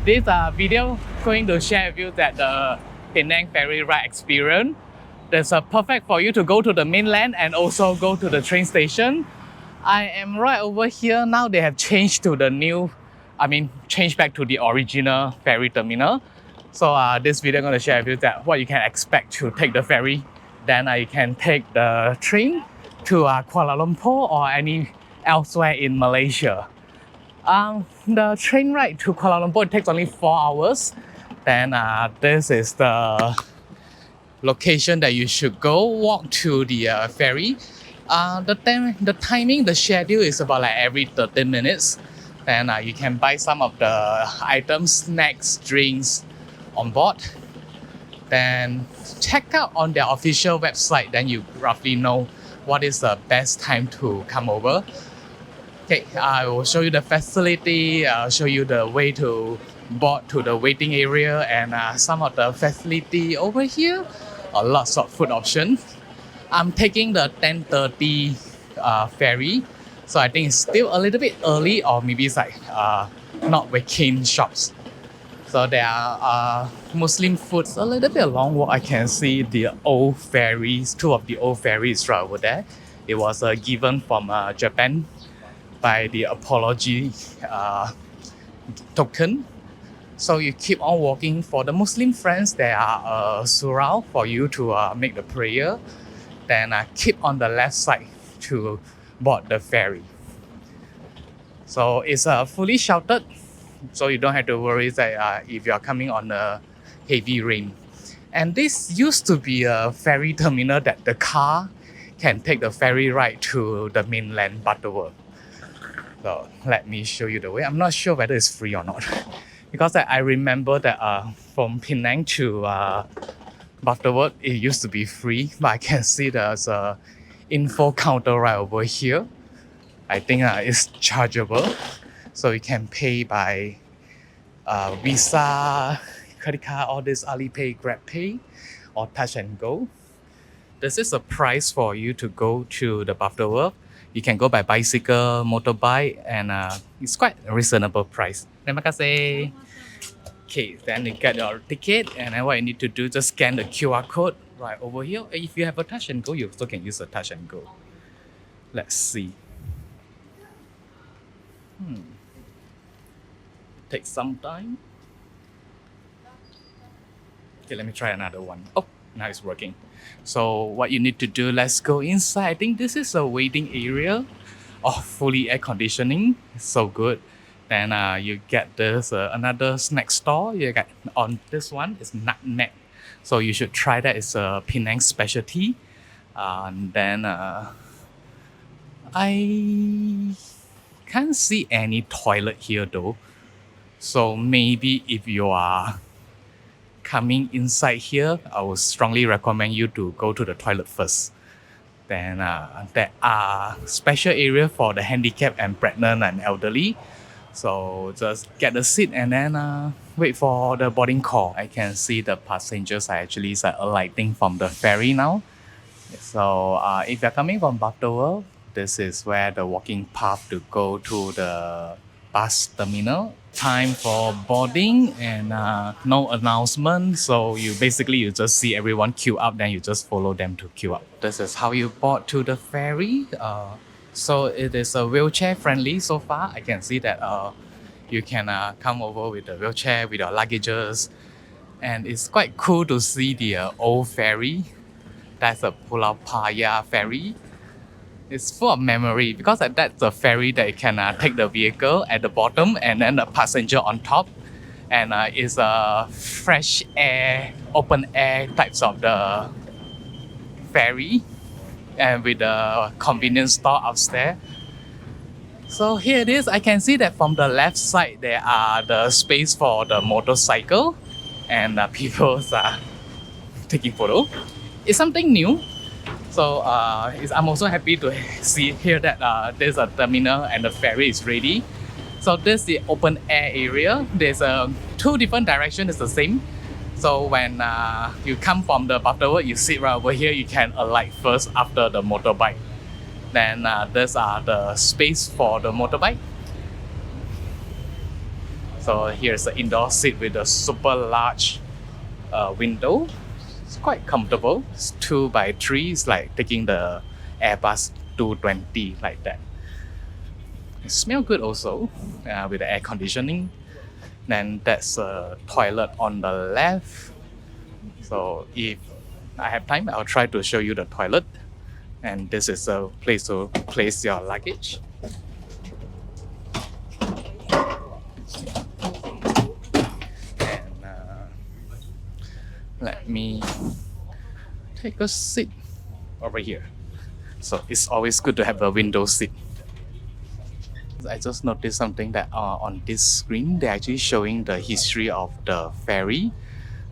This video going to share with you that the Penang ferry ride experience. That's perfect for you to go to the mainland and also go to the train station. I am right over here now. They have changed to the new, changed back to the original ferry terminal. So this video I'm going to share with you that what you can expect to take the ferry. Then you can take the train to Kuala Lumpur or any elsewhere in Malaysia. The train ride to Kuala Lumpur takes only 4 hours. Then this is the location that you should go walk to the ferry. The timing, the schedule is about like every 13 minutes. Then you can buy some of the items, snacks, drinks on board. Then check out on their official website, then you roughly know what is the best time to come over. Okay, I will show you the facility, I'll show you the way to board to the waiting area and some of the facility over here. Lots of food options. I'm taking the 10:30 ferry, so I think it's still a little bit early, or maybe it's like not waking shops. So there are Muslim foods a little bit along what I can see the old ferries, 2 of the old ferries right over there. It was given from Japan by the apology token. So you keep on walking. For the Muslim friends, there are a surau for you to make the prayer. Then keep on the left side to board the ferry. So it's fully sheltered, so you don't have to worry that if you're coming on a heavy rain. And this used to be a ferry terminal that the car can take the ferry ride to the mainland Butterworth. So let me show you the way. I'm not sure whether it's free or not because I remember that from Penang to Butterworth it used to be free, but I can see there's a info counter right over here. I think it's chargeable, so you can pay by Visa, credit card, all this Alipay, GrabPay, or Touch and Go. This is a price for you to go to the Butterworth. You can go by bicycle, motorbike, and it's quite a reasonable price. Terima kasih. Okay, then you get your ticket, and then what you need to do, just scan the QR code right over here. If you have a Touch and Go, you also can use a Touch and Go. Let's see. Take some time. Okay, let me try another one. Oh, now it's working. So what you need to do, let's go inside. I think this is a waiting area. Oh, fully air conditioning. It's so good. Then you get this another snack store. You get on this one is nutmeg. So you should try that. It's a Penang specialty. And then I can't see any toilet here though. So maybe if you are coming inside here, I would strongly recommend you to go to the toilet first. Then there are special area for the handicapped and pregnant and elderly. So just get a seat and then wait for the boarding call. I can see the passengers are actually alighting from the ferry now. So if you're coming from Butterworth, this is where the walking path to go to the bus terminal. Time for boarding and no announcement. So you just see everyone queue up, then you just follow them to queue up. This is how you board to the ferry. So it is wheelchair friendly so far. I can see that you can come over with the wheelchair with your luggages. And it's quite cool to see the old ferry. That's a Pulau Paya ferry. It's full of memory because that's a ferry that you can take the vehicle at the bottom and then the passenger on top. And it's a fresh air, open air types of the ferry, and with the convenience store upstairs. So here it is. I can see that from the left side there are the space for the motorcycle and people are taking photo. It's something new. So I'm also happy to hear that there's a terminal and the ferry is ready. So this is the open air area. There's 2 different directions. It's the same. So when you come from the Butterworth, you sit right over here. You can alight first after the motorbike. Then there's the space for the motorbike. So here's the indoor seat with a super large window. It's quite comfortable. It's 2x3. It's like taking the Airbus 220 like that. It smells good also with the air conditioning. Then that's a toilet on the left. So if I have time, I'll try to show you the toilet. And this is a place to place your luggage. And let me take a seat over here. So it's always good to have a window seat. I just noticed something that on this screen, they're actually showing the history of the ferry.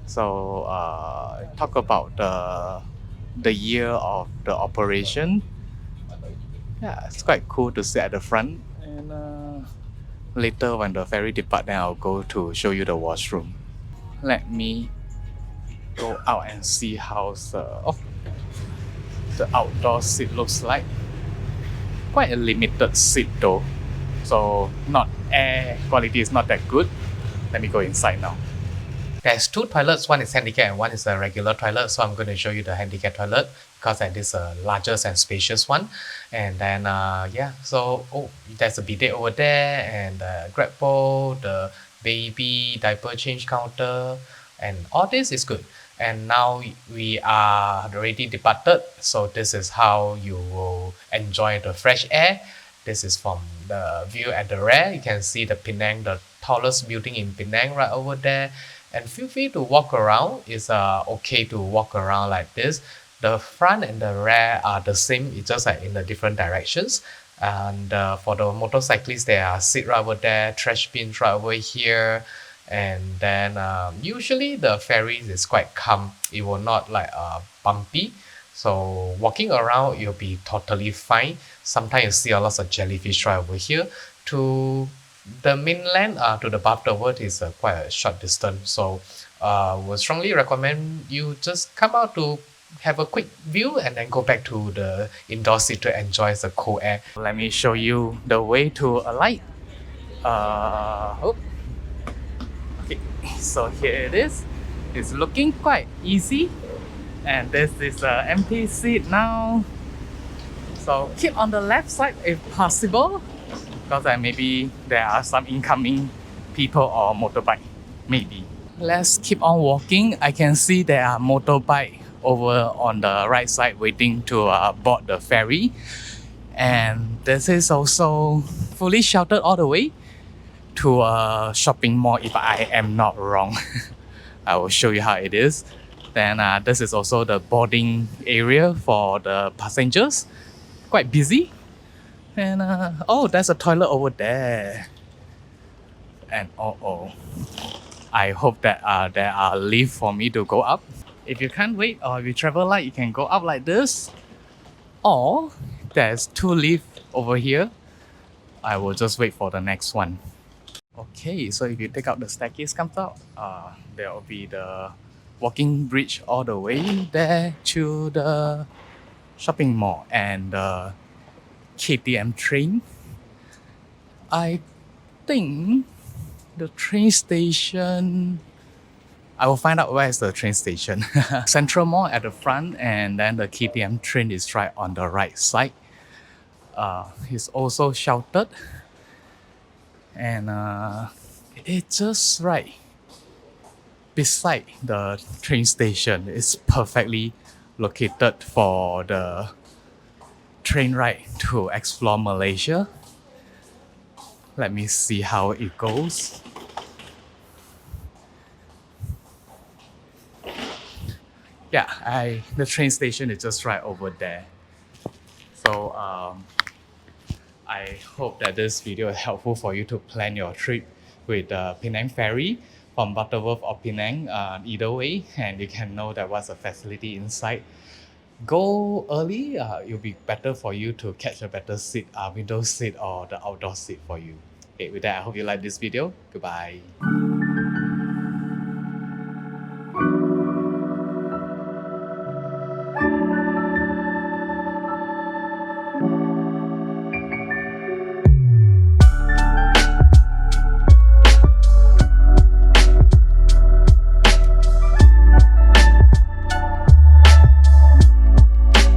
So talk about the year of the operation. Yeah, it's quite cool to sit at the front. And later when the ferry depart, then I'll go to show you the washroom. Let me go out and see how the outdoor seat looks like. Quite a limited seat though. So not air quality is not that good. Let me go inside now. There's two toilets, one is handicap and one is a regular toilet. So I'm going to show you the handicap toilet because that is a largest and spacious one. And then there's a bidet over there and the grab bowl, the baby diaper change counter, and all this is good. And now we are already departed, so this is how you will enjoy the fresh air. This is from the view at the rear. You can see the Penang, the tallest building in Penang right over there. And feel free to walk around. It's okay to walk around like this. The front and the rear are the same. It's just like in the different directions. And for the motorcyclists, there are seats right over there, trash bins right over here. And then usually the ferry is quite calm. It will not like bumpy. So walking around, you'll be totally fine. Sometimes you see a lot of jellyfish right over here. To the mainland, to the Butterworth is quite a short distance. So would strongly recommend you just come out to have a quick view and then go back to the indoor seat to enjoy the cold air. Let me show you the way to alight. Okay, so here it is. It's looking quite easy. And this is an empty seat now. So keep on the left side if possible, because maybe there are some incoming people or motorbike, maybe. Let's keep on walking. I can see there are motorbike over on the right side waiting to board the ferry. And this is also fully sheltered all the way to a shopping mall if I am not wrong. I will show you how it is. Then this is also the boarding area for the passengers. Quite busy. And there's a toilet over there. And I hope that there are lifts for me to go up. If you can't wait or if you travel light, you can go up like this. Or there's two lifts over here. I will just wait for the next one. Okay, so if you take out the staircase comes out, there will be the walking bridge all the way there to the shopping mall and the KTM train. I think the train station, I will find out where is the train station. Central Mall at the front and then the KTM train is right on the right side. It's also sheltered and it's just right beside the train station. It's perfectly located for the train ride to explore Malaysia. Let me see how it goes. Yeah, the train station is just right over there. So I hope that this video is helpful for you to plan your trip with Penang Ferry from Butterworth or Penang, either way, and you can know that what's the facility inside. Go early, it'll be better for you to catch a better seat, window seat or the outdoor seat for you. Okay, with that, I hope you like this video. Goodbye.